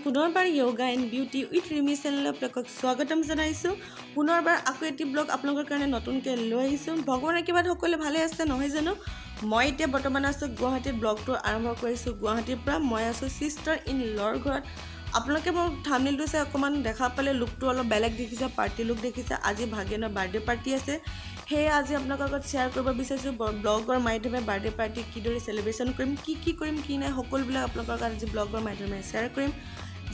পুনৰবাৰ yoga and beauty with Rimi চেনেলত আপোনালোকক স্বাগতম জনাইছোঁ। পুনৰবাৰ আকৌ এটি ব্লগ আপোনালোকৰ কাৰণে নতুনকৈ লৈ আহিছোঁ। ভগৱানৰ কিবা সকলোৱে ভালে আছে নহয় জানো? মই এতিয়া বৰ্তমান আছোঁ গুৱাহাটীত। ব্লগটো আৰম্ভ কৰিছোঁ গুৱাহাটীৰ পৰা। মই আছোঁ চিষ্টাৰ ইন লৰ ঘৰত। আপোনালোকে মোৰ থাম্বনেইলটো চাই অকণমান দেখা পালে লুকটো অলপ বেলেগ দেখিছে, পাৰ্টি লুক দেখিছে। আজি ভাগিনৰ বাৰ্থডে পাৰ্টি আছে, সেয়ে আজি আপোনালোকৰ লগত শ্বেয়াৰ কৰিব বিচাৰিছোঁ ব্লগৰ মাধ্যমে বাৰ্থডে পাৰ্টি কিদৰে চেলিব্ৰেশ্যন কৰিম, কি কৰিম কি নাই সকলোবিলাক আপোনালোকৰ কাৰণে আজি ব্লগৰ মাধ্যমে শ্বেয়াৰ কৰিম।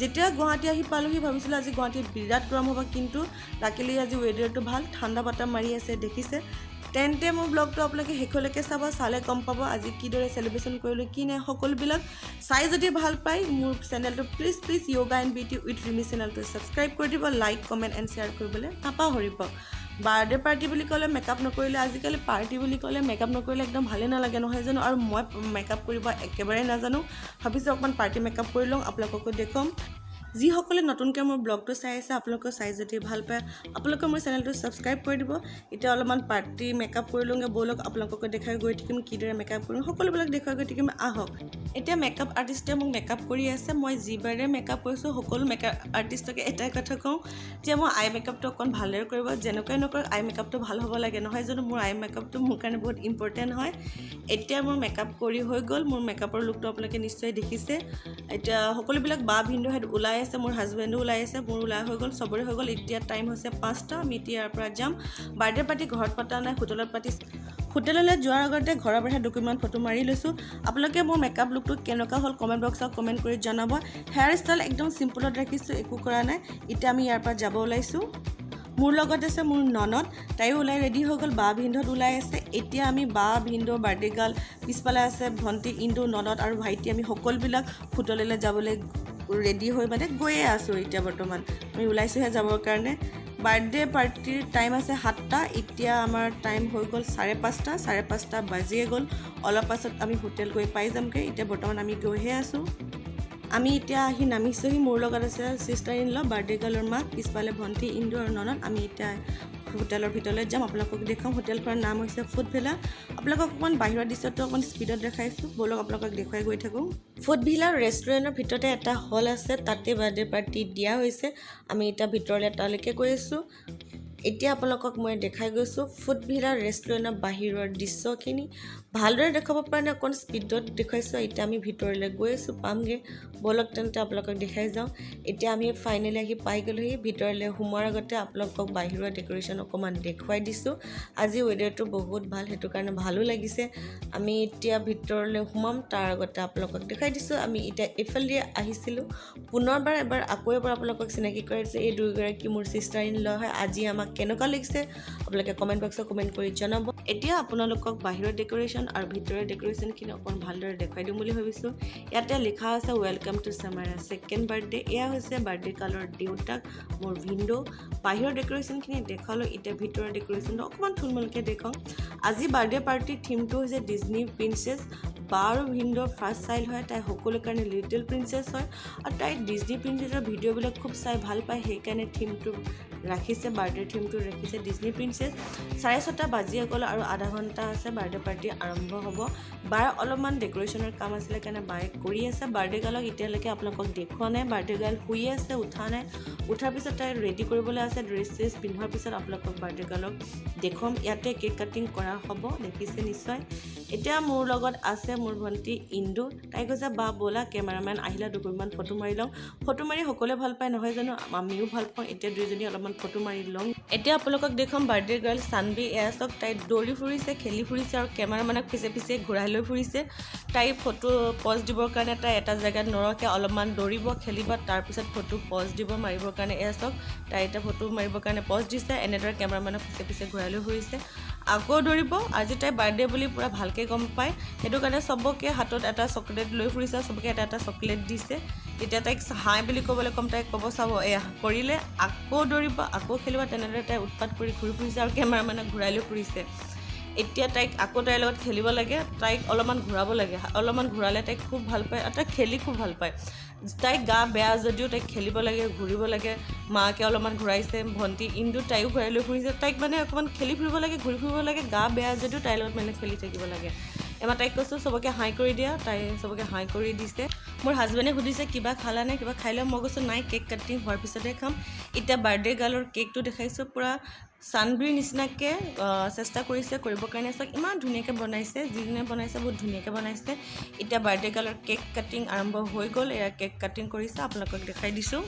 যেতিয়া গুৱাহাটী আহি পালোহি ভাবিছিলোঁ আজি গুৱাহাটীত বিৰাট গৰম হ'ব, কিন্তু লাকিলি আজি ৱেডাৰটো ভাল, ঠাণ্ডা বতাহ মাৰি আছে দেখিছে। তেন্তে মোৰ ব্লগটো আপোনালোকে শেষলৈকে চালে গম পাব আজি কিদৰে চেলিব্ৰেশ্যন কৰিলোঁ কি নাই সকলোবিলাক। চাই যদি ভাল পায় মোৰ চেনেলটো please yoga and beauty with Rimi চেনেলটো ছাবস্ক্ৰাইব কৰি দিব, লাইক কমেণ্ট এণ্ড শ্বেয়াৰ কৰিবলৈ নাপাহৰিব। বাৰ্থডে পাৰ্টি বুলি ক'লে মেকআপ নকৰিলে, আজিকালি পাৰ্টি বুলি ক'লে মেকআপ নকৰিলে একদম ভালেই নালাগে নহয় জানো? আৰু মই মেকআপ কৰিব একেবাৰে নাজানো, ভাবিছোঁ অকণমান পাৰ্টি মেকআপ কৰি লওঁ, আপোনালোককো দেখুৱাম। যিসকলে নতুনকৈ মোৰ ব্লগটো চাই আছে আপোনালোকে চাই যদি ভাল পায় আপোনালোকে মোৰ চেনেলটো ছাবস্ক্ৰাইব কৰি দিব। এতিয়া অলপমান পাৰ্টি মেকআপ কৰি লওঁগৈ ব'লক, আপোনালোককে দেখাই গৈ থাকিম কিদৰে মেকআপ কৰিম, সকলোবিলাক দেখুৱাই গৈ থাকিম আহক। এতিয়া মেকআপ আৰ্টিষ্টে মোক মেকআপ কৰি আছে। মই যিবাৰে মেকআপ কৰিছোঁ সকলো মেকআপ আৰ্টিষ্টকে এটাই কথা কওঁ যে মই আই মেকআপটো অকণ ভালদৰে কৰিব, যেনেকুৱাই নকৰক আই মেকআপটো ভাল হ'ব লাগে নহয় জানো? মোৰ আই মেকআপটো মোৰ কাৰণে বহুত ইম্পৰ্টেণ্ট হয়। এতিয়া মোৰ মেকআপ কৰি হৈ গ'ল, মোৰ মেকআপৰ লুকটো আপোনালোকে নিশ্চয় দেখিছে। এতিয়া সকলোবিলাক বা ভিনদেউহঁত ওলাই আছে, মোৰ হাজবেণ্ডো ওলাই আছে, মোৰ ওলাই হৈ গ'ল, চবৰে হৈ গ'ল। এতিয়া টাইম হৈছে 5টা, আমি এতিয়া ইয়াৰ পৰা যাম। বাৰ্থডে পাৰ্টি ঘৰত পতা নাই, হোটেলত পাতিছে। হোটেললৈ যোৱাৰ আগতে ঘৰৰ বাহিৰত দুকুমান ফটো মাৰি লৈছোঁ। আপোনালোকে মোৰ মেকআপ লুকটো কেনেকুৱা হ'ল কমেণ্ট বক্সত কমেণ্ট কৰি জনাব। হেয়াৰ ষ্টাইল একদম চিম্পুলত ৰাখিছোঁ, একো কৰা নাই। এতিয়া আমি ইয়াৰ পৰা যাব ওলাইছোঁ। মোৰ লগত আছে মোৰ ননদ, তাইও ওলাই ৰেডি হৈ গ'ল, বা ভিনদেউহঁত ওলাই আছে। এতিয়া আমি বা ভিনদেউ বাৰ্থডে গাৰ্ল, পিছফালে আছে ভণ্টি, ইন্দু, ননদ আৰু ভাইটি। আমি সকলোবিলাক হোটেললৈ যাবলৈ ৰেডি হৈ গৈয়ে আছোঁ। এতিয়া বৰ্তমান আমি ওলাইছোঁহে যাবৰ কাৰণে। বাৰ্থডে পাৰ্টিৰ টাইম আছে 7টা, এতিয়া আমাৰ টাইম হৈ গ'ল 5:30 বাজিয়ে গ'ল। অলপ পাছত আমি হোটেল গৈ পাই যামগৈ। এতিয়া বৰ্তমান আমি গৈহে আছোঁ। আমি এতিয়া আহি নামিছোঁহি। মোৰ লগত আছে চিষ্টাৰ ইন ল, বাৰ্থডে গাৰ্লৰ মাক, পিছফালে ভণ্টি, ইন্দু আৰু ননদ। আমি এতিয়া হোটেলৰ ভিতৰলৈ যাম, আপোনালোকক দেখুৱাম। হোটেলখনৰ নাম হৈছে ফুড ভিলা। আপোনালোকক অকণমান বাহিৰৰ দৃশ্যটো অকণমান স্পীডত দেখাইছোঁ, ব'লক আপোনালোকক দেখুৱাই গৈ থাকোঁ। ফুড ভিলা ৰেষ্টুৰেণ্টৰ ভিতৰতে এটা হল আছে, তাতে বাৰ্থডে পাৰ্টি দিয়া হৈছে। আমি এতিয়া ভিতৰলৈ তালৈকে গৈ আছোঁ। এতিয়া আপোনালোকক মই দেখাই গৈছোঁ ফুড ভিলা ৰেষ্টুৰেণ্টৰ বাহিৰৰ দৃশ্যখিনি। ভালদৰে দেখাব পৰা নাই, অকণ স্পীডত দেখুৱাইছোঁ। এতিয়া আমি ভিতৰলৈ গৈ আছোঁ, পামগৈ ব'লক তেন্তে আপোনালোকক দেখাই যাওঁ। এতিয়া আমি ফাইনেলি আহি পাই গ'লোহি। ভিতৰলৈ সোমোৱাৰ আগতে আপোনালোকক বাহিৰৰ ডেক'ৰেশ্যন অকণমান দেখুৱাই দিছোঁ। আজি ৱেডাৰটো বহুত ভাল, সেইটো কাৰণে ভালো লাগিছে। আমি এতিয়া ভিতৰলৈ সোমাম, তাৰ আগতে আপোনালোকক দেখাই দিছোঁ। আমি এতিয়া এইফালে আহিছিলোঁ, পুনৰবাৰ আকৌ এবাৰ আপোনালোকক চিনাকি কৰাইছোঁ। এই দুয়োগৰাকী মোৰ চিষ্টাৰ ইন ল হয়। আজি আমাক কেনেকুৱা লাগিছে আপোনালোকে কমেণ্ট বক্সত কমেণ্ট কৰি জনাব। এতিয়া আপোনালোকক বাহিৰৰ ডেক'ৰেশ্যন আৰু ভিতৰৰ ডেক'ৰেশ্যনখিনি অকণ ভালদৰে দেখুৱাই দিম বুলি ভাবিছোঁ। ইয়াতে লিখা আছে welcome to Samara second birthday. এয়া হৈছে বাৰ্থডে কালৰ দেউতাক, মোৰ ভিনদেউ। বাহিৰৰ ডেক'ৰেশ্যনখিনি দেখালোঁ, এতিয়া ভিতৰৰ ডেক'ৰেশ্যনটো অকণমান থুলমূলকৈ দেখাওঁ। আজি বাৰ্থডে পাৰ্টিৰ থিমটো হৈছে ডিজনী প্ৰিন্সেছ। বা আৰু ভিনদেউৰ ফাৰ্ষ্ট চাইল্ড হয়, তাই সকলোৰে কাৰণে লিটিল প্ৰিন্সেছ হয়। আৰু তাই ডিজনী প্ৰিন্সেছৰ ভিডিঅ'বিলাক খুব চাই ভাল পায়, সেইকাৰণে থিমটো ৰাখিছে, বাৰ্থডে থিমটো ৰাখিছে ডিজনী প্ৰিন্সেছ। 6:30 বাজিয়ে গ'ল আৰু আধা ঘণ্টা আছে বাৰ্থডে পাৰ্টি আৰম্ভ হ'ব। বাৰ অলপমান ডেক'ৰেশ্যনৰ কাম আছিলে কাৰণে বায়ে কৰি আছে। বাৰ্থডে গাৰ্লক এতিয়ালৈকে আপোনালোকক দেখুওৱা নাই, বাৰ্থডে গাৰ্ল শুই আছে, উঠা নাই। উঠাৰ পিছত তাই ৰেডি কৰিবলৈ আছে, ড্ৰেছ চেছ পিন্ধাৰ পিছত আপোনালোকক বাৰ্থডে গাৰ্লক দেখুৱাম। ইয়াতে কেক কাটিং কৰা হ'ব, দেখিছে নিশ্চয়। এতিয়া মোৰ লগত আছে মোৰ ভণ্টি ইন্দু। তাই কৈছে বা ব'লা কেমেৰামেন আহিলে দুগুৰমান ফটো মাৰি লওঁ। ফটো মাৰি সকলোৱে ভাল পায় নহয় জানো? আমিও ভাল পাওঁ। এতিয়া দুইজনী অলপমান ফটো মাৰি লওঁ। এতিয়া আপোনালোকক দেখুৱাম বাৰ্থডে গাৰ্ল চানবি। এয়া চাওক, তাই দৌৰি ফুৰিছে, খেলি ফুৰিছে আৰু কেমেৰামেনক পিছে পিছে ঘূৰাই লৈ ফুৰিছে। তাই ফটো পজ দিবৰ কাৰণে তাই এটা জেগাত নৰখে, অলপমান দৌৰিব, খেলিব, তাৰপিছত ফটো পজ দিব মাৰিবৰ কাৰণে। এয়া চাওক, তাই এতিয়া ফটো মাৰিবৰ কাৰণে পজ দিছে, এনেদৰে কেমেৰামেনক পিছে পিছে ঘূৰাই লৈ ফুৰিছে। আকৌ দৌৰিব। আজি তাই বাৰ্থডে বুলি পূৰা ভালকৈ গম পায়, সেইটো কাৰণে চবকে হাতত এটা চকলেট লৈ ফুৰিছে, চবকে এটা এটা চকলেট দিছে। তেতিয়া তাইক হাই বুলি ক'বলৈ ক'ম, তাইক ক'ব চাব এয়া কৰিলে, আকৌ দৌৰিব, আকৌ খেলিব। তেনেদৰে তাই উৎপাত কৰি ঘূৰি ফুৰিছে আৰু কেমেৰামেনে ঘূৰাই লৈ ফুৰিছে। এতিয়া তাইক আকৌ তাইৰ লগত খেলিব লাগে, তাইক অলপমান ঘূৰাব লাগে। অলপমান ঘূৰালে তাইক খুব ভাল পায় আৰু তাইক খেলি খুব ভাল পায়। তাইক গা বেয়া যদিও তাইক খেলিব লাগে, ঘূৰিব লাগে। মাকে অলপমান ঘূৰাইছে, ভণ্টি ইন্দু তাইও ঘূৰাই লৈ ফুৰিছে। তাইক মানে অকণমান খেলি ফুৰিব লাগে, ঘূৰি ফুৰিব লাগে। গা বেয়া যদিও তাইৰ লগত মানে খেলি থাকিব লাগে। এবাৰ তাইক কৈছোঁ চবকে হাই কৰি দিয়া, তাই চবকে হাই কৰি দিছে। মোৰ হাজবেণ্ডে সুধিছে কিবা খালা নে, কিবা খাই লওঁ। মই কৈছোঁ নাই, কেক কাটিং হোৱাৰ পিছতহে খাম। এতিয়া বাৰ্থডে গাৰ্লৰ কেকটো দেখাইছোঁ, পূৰা চানবিৰ নিচিনাকৈ চেষ্টা কৰিছে কৰিবৰ কাৰণে। চাওক ইমান ধুনীয়াকৈ বনাইছে, যিজনে বনাইছে বহুত ধুনীয়াকৈ বনাইছে। এতিয়া বাৰ্থডে গাৰ্লৰ কেক কাটিং আৰম্ভ হৈ গ'ল। এয়া কেক কাটিং কৰিছে, আপোনালোকক দেখাই দিছোঁ।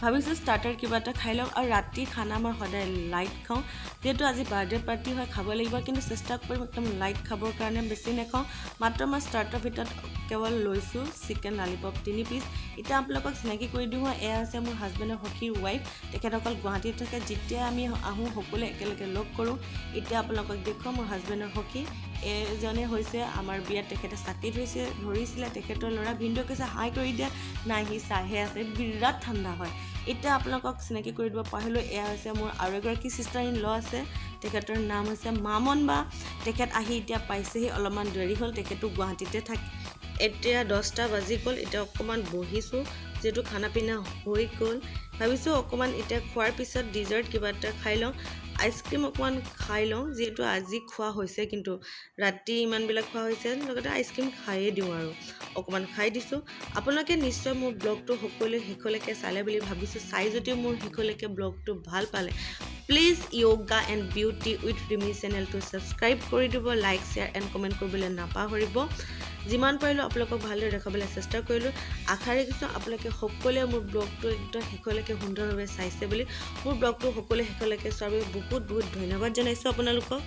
ভাবিছোঁ ষ্টাৰ্টাৰ কিবা এটা খাই লওঁ। আৰু ৰাতি খানা মই সদায় লাইট খাওঁ, যিহেতু আজি বাৰ্থডে পাৰ্টি হয়, খাব লাগিব। কিন্তু চেষ্টা কৰিম একদম লাইট খাবৰ কাৰণে, বেছি নাখাওঁ। মাত্ৰ মই ষ্টাৰ্টাৰ ভিতৰত কেৱল লৈছোঁ চিকেন ললিপপ 3 পিচ। এতিয়া আপোনালোকক চিনাকি কৰি দিওঁ, এয়া হৈছে মোৰ হাজবেণ্ডৰ সখীৰ ৱাইফ। তেখেতসকল গুৱাহাটীত থাকে। যেতিয়া আমি আহোঁ সকলোৱে একেলগে লগ কৰোঁ। এতিয়া আপোনালোকক দেখুৱাম মোৰ হাজবেণ্ডৰ সখী। এজনে হৈছে আমাৰ বিয়াত তেখেতে চাকি ধৰিছিলে, তেখেতৰ ল'ৰা। ভিনদেউ কৈছে হাই কৰি দিয়া, নাই সি চাহে আছে, বিৰাট ঠাণ্ডা হয়। এতিয়া আপোনালোকক চিনাকি কৰি দিব পাৰিলোঁ, এয়া হৈছে মোৰ আৰু এগৰাকী ছিষ্টাৰ ইন ল আছে। তেখেতৰ নাম হৈছে মামন বা। তেখেত আহি এতিয়া পাইছেহি, অলপমান দেৰি হ'ল, তেখেতো গুৱাহাটীতে থাকে। এতিয়া 10টা বাজি গ'ল। এতিয়া অকণমান বহিছোঁ, যিহেতু খানা পিনা হৈ গ'ল। ভাবিছোঁ অকণমান এতিয়া খোৱাৰ পিছত ডিজাৰ্ট কিবা এটা খাই লওঁ। আইচক্ৰীম অকণমান খাই লওঁ, যিহেতু আজি খোৱা হৈছে, কিন্তু ৰাতি ইমানবিলাক খোৱা হৈছে, লগতে আইচক্ৰীম খায়ে দিওঁ আৰু অকণমান খাই দিছোঁ। আপোনালোকে নিশ্চয় মোৰ ব্লগটো সকলোৱে শেষলৈকে চালে বুলি ভাবিছোঁ। চাই যদিও মোৰ শেষলৈকে ব্লগটো ভাল পালে, please yoga and beauty with Rimi চেনেলটো ছাবস্ক্ৰাইব কৰি দিব, লাইক শ্বেয়াৰ এণ্ড কমেণ্ট কৰিবলৈ নাপাহৰিব। যিমান পাৰিলোঁ আপোনালোকক ভালদৰে দেখাবলৈ চেষ্টা কৰিলোঁ। আশা ৰাখিছোঁ আপোনালোকে সকলোৱে মোৰ ব্লগটো একদম শেষলৈকে সুন্দৰভাৱে চাইছে বুলি। মোৰ ব্লগটো সকলোৱে শেষলৈকে চোৱাৰ বাবে বহুত বহুত ধন্যবাদ জনাইছোঁ আপোনালোকক।